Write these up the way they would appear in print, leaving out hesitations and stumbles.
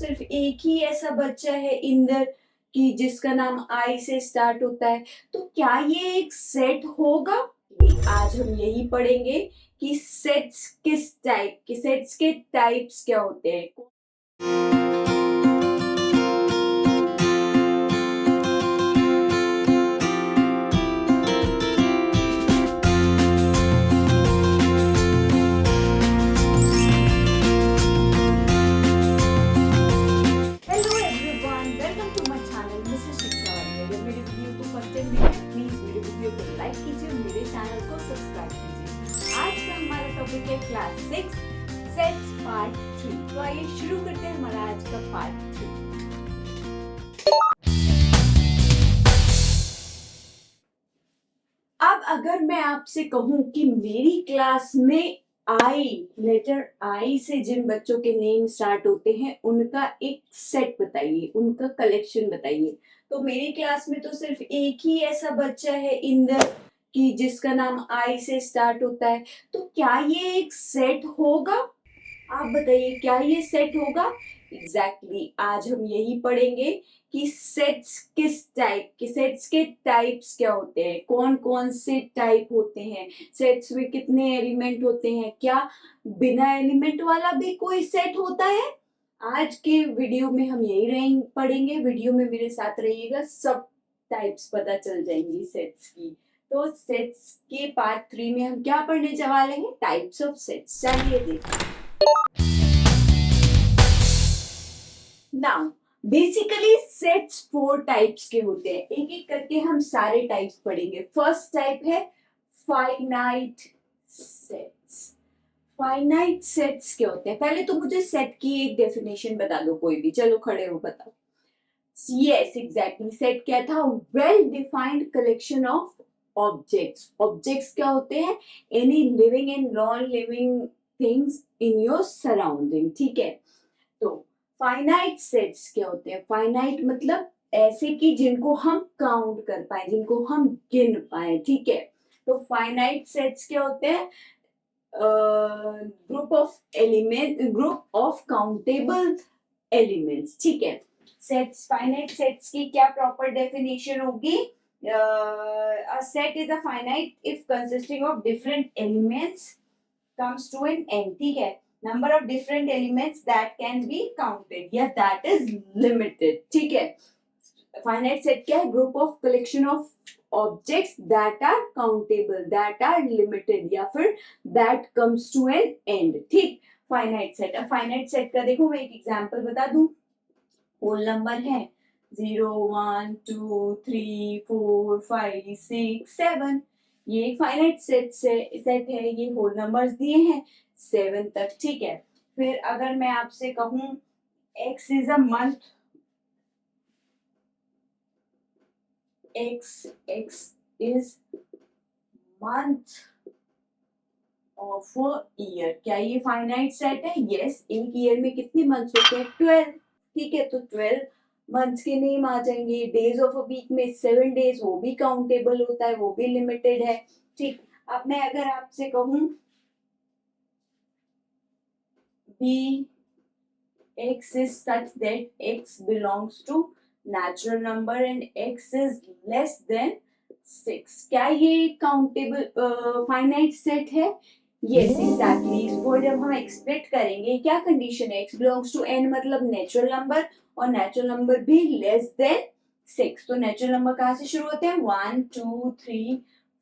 सिर्फ एक ही ऐसा बच्चा है इंदर कि जिसका नाम आई से स्टार्ट होता है, तो क्या ये एक सेट होगा? आज हम यही पढ़ेंगे कि सेट्स के टाइप्स क्या होते हैं। Hello everyone, welcome to my channel Mrs Shiksha वाली। अगर मेरे वीडियो को फर्स्ट टाइम देख रहे हैं, प्लीज मेरे वीडियो को लाइक कीजिए और मेरे चैनल को सब्सक्राइब कीजिए। आज का हमारा टॉपिक है क्लास 6 सेट्स पार्ट 3। तो आइए शुरू करते हैं हमारा आज का पार्ट 3। अब अगर मैं आपसे कहूं कि मेरी क्लास में लेटर आई से जिन बच्चों के नेम स्टार्ट होते हैं उनका एक सेट बताइए, उनका कलेक्शन बताइए। तो मेरी क्लास में तो सिर्फ एक ही ऐसा बच्चा है इंदर कि जिसका नाम आई से स्टार्ट होता है। तो क्या ये एक सेट होगा? आप बताइए, क्या ये सेट होगा? एग्जैक्टली आज हम यही पढ़ेंगे कि सेट्स के टाइप्स क्या होते हैं, कौन कौन से टाइप होते हैं, सेट्स में कितने एलिमेंट होते हैं, क्या बिना एलिमेंट वाला भी कोई सेट होता है। आज के वीडियो में हम यही पढ़ेंगे। वीडियो में मेरे साथ रहिएगा, सब टाइप्स पता चल जाएंगी सेट्स की। तो सेट्स के पार्ट 3 में हम क्या पढ़ने वाले हैं? Types of sets. चलिए देखते हैं। नाउ बेसिकली सेट्स 4 टाइप्स के होते हैं। एक एक करके हम सारे टाइप्स पढ़ेंगे। फर्स्ट टाइप है फाइनाइट सेट्स। फाइनाइट सेट्स क्या होते हैं? पहले तो मुझे सेट की एक डेफिनेशन बता दो, कोई भी। चलो खड़े हो, बताओ। यस एग्जैक्टली, सेट क्या था? Well defined collection of objects. Objects क्या होते हैं? Any living and non living things in your surrounding. ठीक है। तो फाइनाइट सेट्स क्या होते हैं? फाइनाइट मतलब ऐसे कि जिनको हम काउंट कर पाए, जिनको हम गिन पाए। ठीक है। तो फाइनाइट सेट्स क्या होते हैं? Group of countable elements. ठीक है। सेट्स, फाइनाइट सेट्स की क्या प्रॉपर डेफिनेशन होगी? A set is a finite if consisting of different elements comes to an end. ठीक है। Number of different elements that can be counted या that is limited. ठीक है। फाइनाइट सेट क्या है? Group of collection of objects that are countable, that are limited, या फिर that comes to an end. ठीक। Finite set. अब finite set का देखो, मैं एक एग्जांपल बता दूं। होल नंबर है 0 1 2 3 4 5 6 7। ये एक फाइनाइट सेट है। ये होल नंबर्स दिए हैं 7 तक। ठीक है। फिर अगर मैं आपसे कहूं x is a month, x is month of a year, क्या ये फाइनाइट सेट है? यस। एक ईयर में कितने मंथ्स होते हैं? 12। ठीक है। तो 12 मंथ्स के नेम आ जाएंगे। डेज ऑफ अ वीक में 7 डेज, वो भी काउंटेबल होता है, वो भी लिमिटेड है। ठीक। अब मैं अगर आपसे कहूं B x is such that x belongs to natural number and x is less than 6, क्या ये काउंटेबल फाइनाइट सेट है? Yes exactly. इसको जब हम एक्सप्लेट करेंगे, क्या कंडीशन है? x बिलोंग्स टू n मतलब नेचुरल नंबर, और नेचुरल नंबर भी लेस देन 6। तो नेचुरल नंबर कहाँ से शुरू होते हैं? 1 2 3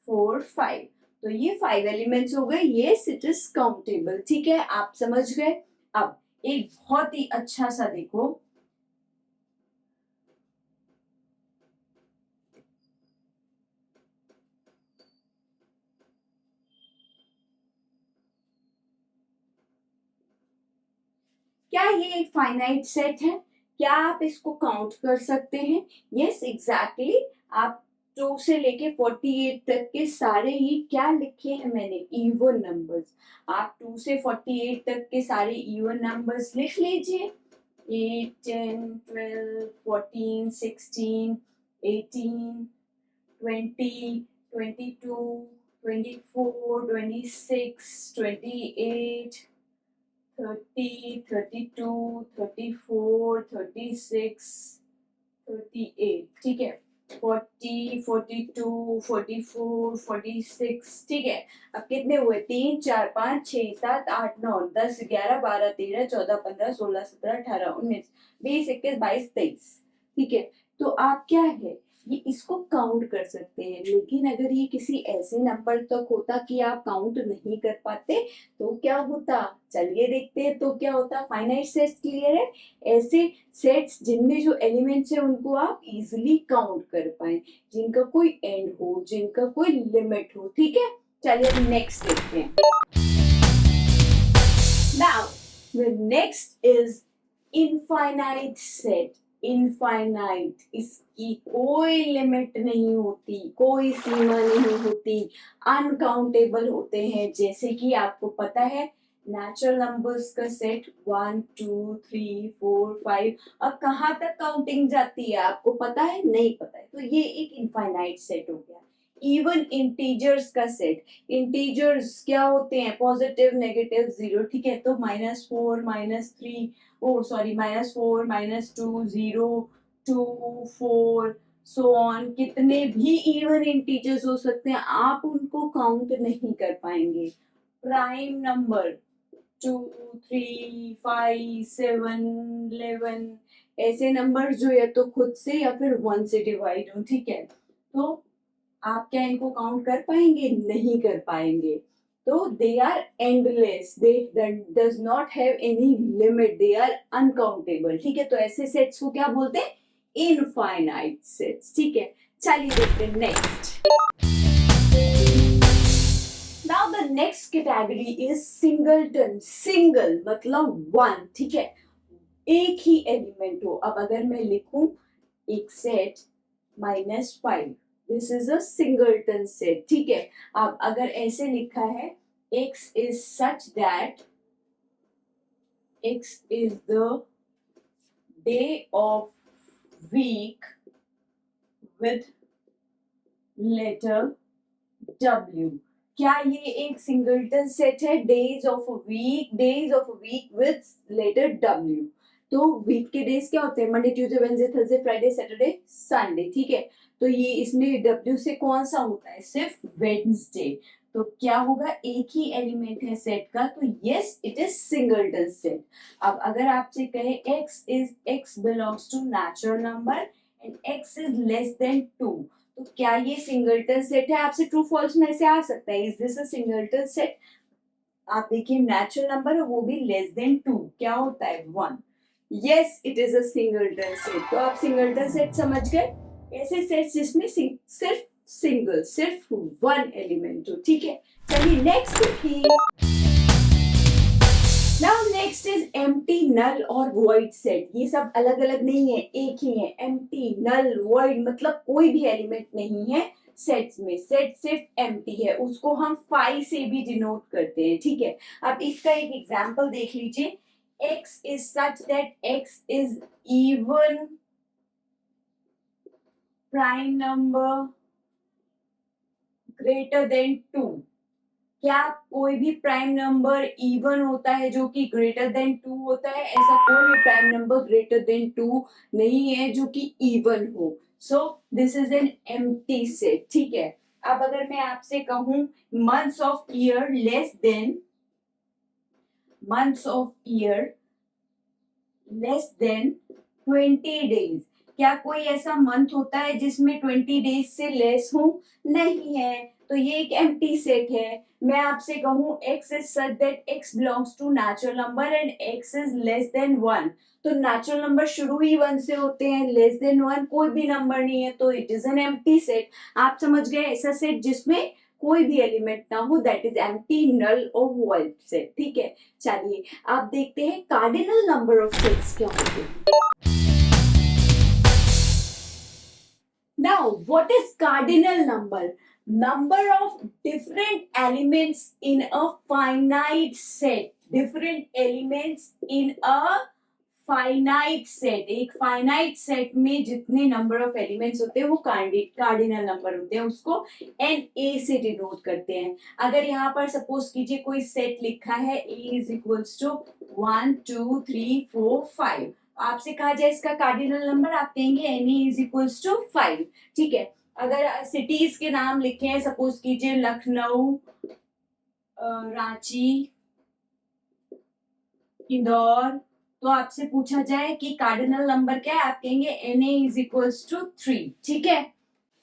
4 5। तो ये 5 एलिमेंट्स हो गए। Yes it is countable. ठीक है, आप समझ गए। अब एक बहुत ही अच्छा सा देखो, क्या ये एक फाइनाइट सेट है? क्या आप इसको काउंट कर सकते हैं? Yes exactly. आप 2 से लेके 48 तक के सारे ये क्या लिखे हैं मैंने? Even numbers. आप 2 से 48 तक के सारे इवन नंबर्स लिख लीजिए। 8 10 12 14 16 18 20 22 24 26 28 30, 32, 34, 36, 38, ठीक है, 40, 42, 44, 46, ठीक है। अब कितने हुए? 3, 4, 5, 6, 7, 8, 9, 10, 11, 12, 13, 14, 15, 16, 17, 18, 19, 20, 21, 22, 23, ठीक है। तो आप क्या है, ये इसको काउंट कर सकते हैं, लेकिन अगर ये किसी ऐसे नंबर तक होता कि आप काउंट नहीं कर पाते तो क्या होता, चलिए देखते हैं तो क्या होता। फाइनाइट सेट्स क्लियर है, ऐसे सेट्स जिनमें जो एलिमेंट्स है उनको आप इजिली काउंट कर पाए, जिनका कोई एंड हो, जिनका कोई लिमिट हो, ठीक है। चलिए अब नेक्स्ट देखते हैं। Now the next is infinite set. Infinite, इसकी कोई लिमिट नहीं होती, कोई सीमा नहीं होती, अनकाउंटेबल होते हैं। जैसे कि आपको पता है नेचुरल नंबर्स का सेट 1 2 3 4 5, अब कहाँ तक काउंटिंग जाती है आपको पता है? नहीं पता है, तो ये एक इनफाइनाइट सेट हो गया। इवन इंटीजर्स का सेट, इंटीजर्स क्या होते हैं? पॉजिटिव, नेगेटिव, जीरो, ठीक है। तो -4, -3, ओ सॉरी, -4, -2, 0, 2, 4, सो ऑन, कितने भी इवन इंटीजर्स हो सकते हैं, आप उनको काउंट नहीं कर पाएंगे। प्राइम नंबर 2, 3, 5, 7, 11, ऐसे नंबर जो या तो खुद से या फिर 1 से डिवाइड हो, ठीक है। तो आप क्या इनको काउंट कर पाएंगे? नहीं कर पाएंगे। तो they are endless, they does not have any limit, they are uncountable, ठीक है। तो ऐसे सेट्स को क्या बोलते हैं? इनफाइनाइट सेट्स, ठीक है। चलिए देखते हैं next. Now the next category is singleton. Single मतलब वन, ठीक है, एक ही एलिमेंट हो। अब अगर मैं लिखूं एक set -5, this is a singleton set, ठीक है। अब अगर ऐसे लिखा है x is such that x is the day of week with letter W, क्या ये एक सिंगलटन सेट है? Days of week, days of week with letter W। तो वीक के डेज क्या होते हैं? Monday, Tuesday, Wednesday, Thursday, Friday, Saturday, Sunday, ठीक है। तो ये इसमें W से कौन सा होता है? सिर्फ वेडनेसडे। तो क्या होगा? एक ही एलिमेंट है सेट का, तो yes it is singleton set. अब अगर आपसे कहे x belongs to natural number and x is less than 2, तो क्या ये सिंगलटन सेट है? आपसे ट्रू फॉल्स में से आ सकता है, is this a singleton set? आप देखिए नेचुरल नंबर है वो भी लेस देन 2, क्या होता है? 1। Yes it is a singleton set. तो आप सिंगलटन सेट समझ गए, ऐसे सेट्स जिसमें सिर्फ वन एलिमेंट हो, ठीक है। चलिए नेक्स्ट देखिए। नाउ नेक्स्ट इज एम्प्टी, नल और वॉइड सेट। ये सब अलग अलग नहीं है, एक ही है। एम्प्टी, नल, वॉइड मतलब कोई भी एलिमेंट नहीं है सेट्स में। सेट सिर्फ एम्प्टी है, उसको हम फाई से भी डिनोट करते हैं, ठीक है। अब इसका एक एग्जांपल देख लीजिए। x is such that x is even prime number greater than 2। क्या कोई भी प्राइम नंबर इवन होता है जो कि ग्रेटर देन 2 होता है? ऐसा कोई भी प्राइम नंबर ग्रेटर देन 2 नहीं है जो कि इवन हो। So this is an empty set, ठीक है। अब अगर मैं आपसे कहूं months of year less than 20 days, क्या कोई ऐसा मंथ होता है जिसमें 20 डेज से लेस हो? नहीं है, तो ये एक एम्प्टी सेट है। मैं आपसे कहूं x is such that x belongs to natural number and x is less than 1, तो नेचुरल नंबर शुरू ही 1 से होते हैं, लेस देन 1 कोई भी नंबर नहीं है, तो it is an empty set. आप समझ गए, ऐसा सेट जिसमें कोई भी एलिमेंट ना हो, दैट इज एम्प्टी, नल और वॉइड सेट, ठीक है। चलिए आप देखते हैं कार्डिनल नंबर ऑफ सेट्स क्या होते हैं। Now, what is cardinal number? Number of different elements in a finite set. Different elements in a finite set, एक फाइनाइट सेट में जितने नंबर ऑफ एलिमेंट्स होते हैं वो कार्डिनल नंबर होते हैं, उसको एन ए से डिनोट करते हैं। अगर यहाँ पर सपोज कीजिए कोई सेट लिखा है ए इज इक्वल्स टू 1 2 3 4 5, आपसे कहा जाए इसका कार्डिनल नंबर, आप कहेंगे n A is equals to 5। ठीक है, अगर सिटीज के नाम लिखे हैं, सपोज कीजिए लखनऊ, रांची, इंदौर, तो आपसे पूछा जाए कि कार्डिनल नंबर क्या है, आप कहेंगे n A is equals to 3। ठीक है,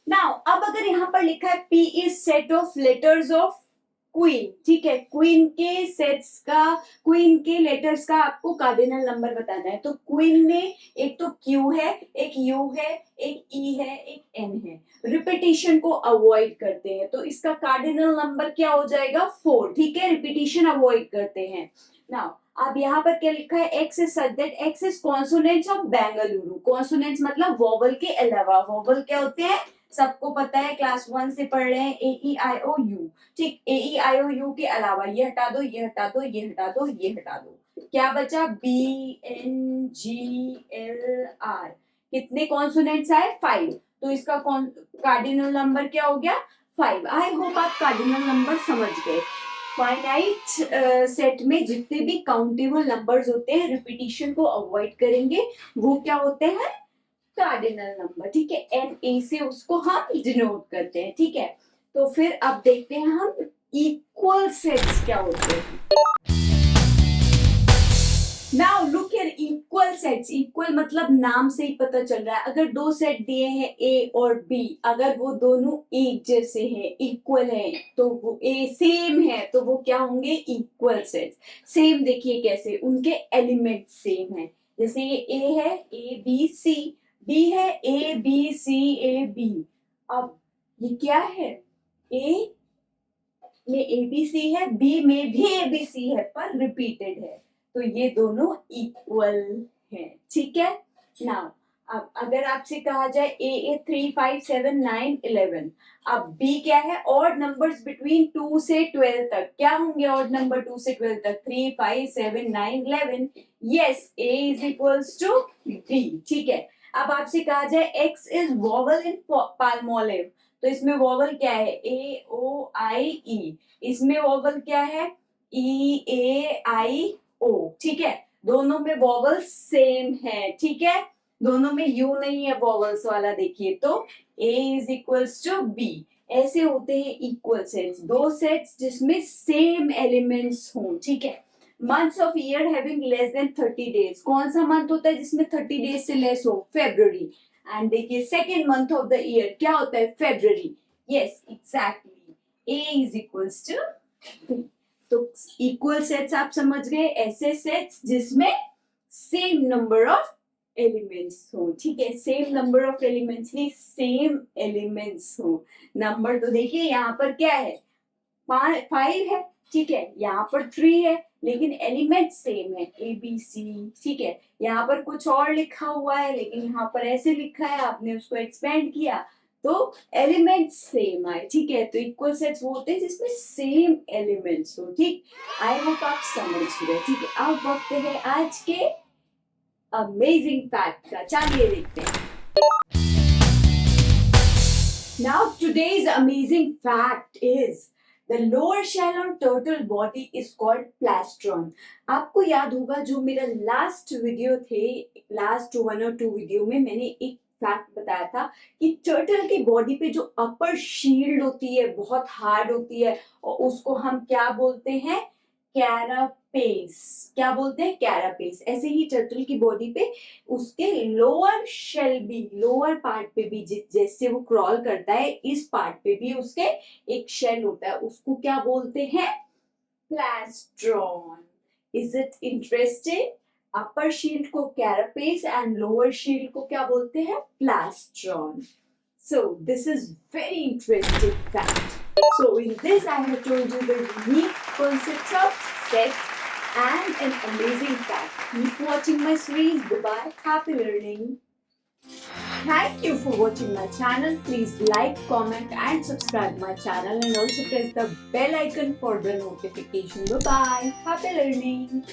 नाउ अब अगर यहाँ पर लिखा है P is set of letters of queen, ठीक है, क्वीन के सेट्स का, क्वीन के लेटर्स का आपको कार्डिनल नंबर बताना है। तो क्वीन में एक तो क्यू है, एक यू है, एक ई है, एक एन है, रिपीटिशन को अवॉइड करते हैं, तो इसका कार्डिनल नंबर क्या हो जाएगा 4। ठीक है, रिपीटिशन अवॉइड करते हैं। नाउ अब यहाँ पर क्या लिखा है, x is such that x is consonants of Bengaluru. Consonants मतलब वोवल के अलावा, वोवल क्या होते हैं सबको पता है, क्लास 1 से पढ़ रहे हैं, ए ई आई ओ यू। ठीक, ए ई आई ओ यू के अलावा ये हटा दो, ये हटा दो, ये हटा दो, ये हटा दो, क्या बचा, B N G L R. कितने कॉन्सोनेंट्स आए 5, तो इसका कार्डिनल नंबर क्या हो गया 5। आई होप आप कार्डिनल नंबर समझ गए। फाइनाइट सेट में जितने भी काउंटेबल नंबर्स होते हैं, रिपीटिशन को अवॉइड करेंगे, वो क्या होते हैं कार्डिनल नंबर। ठीक है, एन ए से उसको हम डिनोट करते हैं। ठीक है, तो फिर अब देखते हैं हम इक्वल सेट्स क्या होते हैं। Now look at equal sets. Equal मतलब नाम से ही पता चल रहा है, अगर दो सेट दिए हैं ए और बी, अगर वो दोनों एक जैसे हैं, इक्वल हैं, तो वो ए सेम है, तो वो क्या होंगे इक्वल सेट्स। सेम देखिए कैसे, उनके एलिमेंट सेम है, जैसे ये ए है ए बी सी, बी है A B C A B. अब ये क्या है, ए में ए बी सी है, बी में भी ए बी सी है, पर रिपीटेड है, तो ये दोनों इक्वल हैं। ठीक है, नाउ अब अगर आपसे कहा जाए ए 3 5 7 9 11, अब बी क्या है, ऑड नंबर्स बिटवीन 2 से 12 तक, क्या होंगे ऑड नंबर 2 से 12 तक, 3 5 7 9 11। Yes, A is equals to B. ठीक है, अब आपसे कहा जाए x is vowel in Palmolive, तो इसमें वोवल क्या है, ए ओ आई ई, इसमें वोवल क्या है, ई ए आई ओ। ठीक है, दोनों में वोवल सेम है। ठीक है, दोनों में यू नहीं है वोवल्स वाला, देखिए तो ए इज इक्वल्स टू बी। ऐसे होते हैं इक्वल सेट्स, दो सेट्स जिसमें सेम एलिमेंट्स हों। ठीक है, months of year having less than 30 days, कौन सा मंथ होता है जिसमें 30 डेज से लेस हो, फेब्रुअरी। एंड देखिए second month of the year क्या होता है, February. Yes exactly, A is equals to, तो इक्वल सेट्स आप समझ गए, ऐसे सेट्स जिसमें सेम नंबर ऑफ एलिमेंट्स हो। ठीक है, सेम नंबर ऑफ एलिमेंट्स नहीं, सेम एलिमेंट्स हो। नंबर तो देखिए यहाँ पर क्या है 5 है, ठीक है, यहाँ पर 3 है, लेकिन एलिमेंट सेम है ए बी सी। ठीक है, यहाँ पर कुछ और लिखा हुआ है, लेकिन यहाँ पर ऐसे लिखा है, आपने उसको एक्सपेंड किया तो एलिमेंट्स सेम आए। ठीक है, तो इक्वल सेट्स वो होते हैं जिसमें सेम एलिमेंट्स हो। ठीक, आई होप आप समझ गए। ठीक है, अब वक्त है आज के अमेजिंग फैक्ट का, चलिए देखते हैं। Now today's amazing fact is the lower shell on turtle body is called plastron. आपको याद होगा जो मेरा लास्ट वीडियो थे, लास्ट 1 और 2 वीडियो में मैंने एक फैक्ट बताया था कि टर्टल की बॉडी पे जो अपर शील्ड होती है बहुत हार्ड होती है, और उसको हम क्या बोलते हैं, कैरापेस। क्या बोलते हैं, कैरापेस। ऐसे ही टर्टल की बॉडी पे उसके लोअर शेल भी, लोअर पार्ट पे भी, जैसे वो क्रॉल करता है इस पार्ट पे भी उसके एक शेल होता है, उसको क्या बोलते हैं, plastron. Is it interesting, upper shield को कैरापेस एंड लोअर शील्ड को क्या बोलते हैं, plastron. So this is very interesting fact. So in this I have told you the unique concepts of sex and an amazing fact. Keep watching my series. Goodbye. Happy learning. Thank you for watching my channel. Please like, comment and subscribe my channel, and also press the bell icon for the notification. Bye bye. Happy learning.